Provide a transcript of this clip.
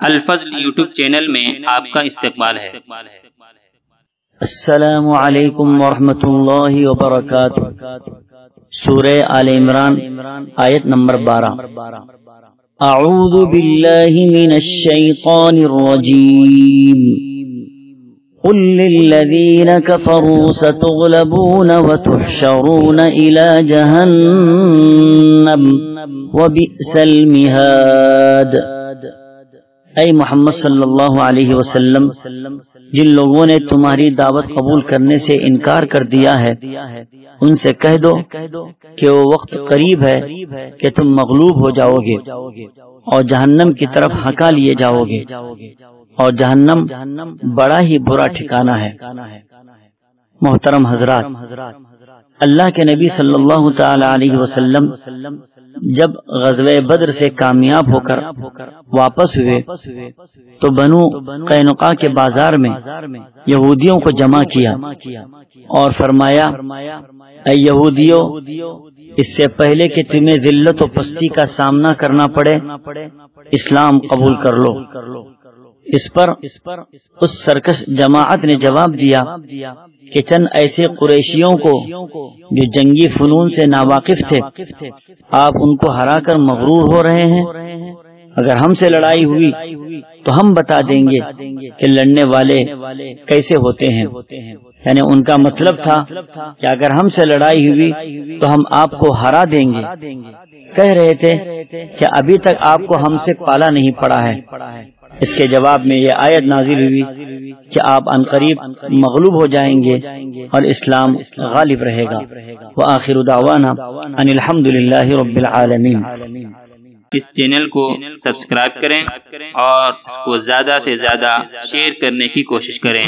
الفضل YouTube channel میں آپ کا استقبال ہے۔ السلام علیکم ورحمۃ اللہ وبرکاتہ۔ سورہ آل عمران آیت نمبر 12۔ اعوذ باللہ من الشیطان الرجیم۔ قل للذین کفروا ستغلبون وتحشرون الی جہنم وبئس المہاد۔ اے محمد صلی اللہ علیہ وسلم، جن لوگوں نے تمہاری دعوت قبول کرنے سے انکار کر دیا ہے ان سے کہہ دو کہ وہ وقت قریب ہے کہ تم مغلوب ہو جاؤ گے اور جہنم کی طرف ہکا لیے جاؤ گے، اور جہنم بڑا ہی برا ٹھکانہ ہے۔ محترم حضرات، اللہ کے نبی صلی اللہ تعالی علیہ وسلم جب غزوہ بدر سے کامیاب ہو کر واپس ہوئے تو بنو قینقاع کے بازار میں یہودیوں کو جمع کیا اور فرمایا، اے یہودیوں، اس سے پہلے کہ تمہیں ذلت و پستی کا سامنا کرنا پڑے اسلام قبول کر لو۔ اس پر اس سرکش جماعت نے جواب دیا کہ چند ایسے قریشیوں کو جو جنگی فنون سے ناواقف تھے آپ ان کو ہرا کر مغرور ہو رہے ہیں۔ اگر ہم سے لڑائی ہوئی تو ہم بتا دیں گے کہ لڑنے والے کیسے ہوتے ہیں۔ یعنی ان کا مطلب تھا کہ اگر ہم سے لڑائی ہوئی تو ہم آپ کو ہرا دیں گے۔ کہہ رہے تھے کہ ابھی تک آپ کو ہم سے پالا نہیں پڑا ہے۔ اس کے جواب میں یہ آیت نازل ہوئی کہ آپ عنقریب مغلوب ہو جائیں گے اور اسلام غالب رہے گا۔ وآخر دعوانا ان الحمدللہ رب العالمین۔ اس چینل کو سبسکرائب کریں اور اس کو زیادہ سے زیادہ شیئر کرنے کی کوشش کریں۔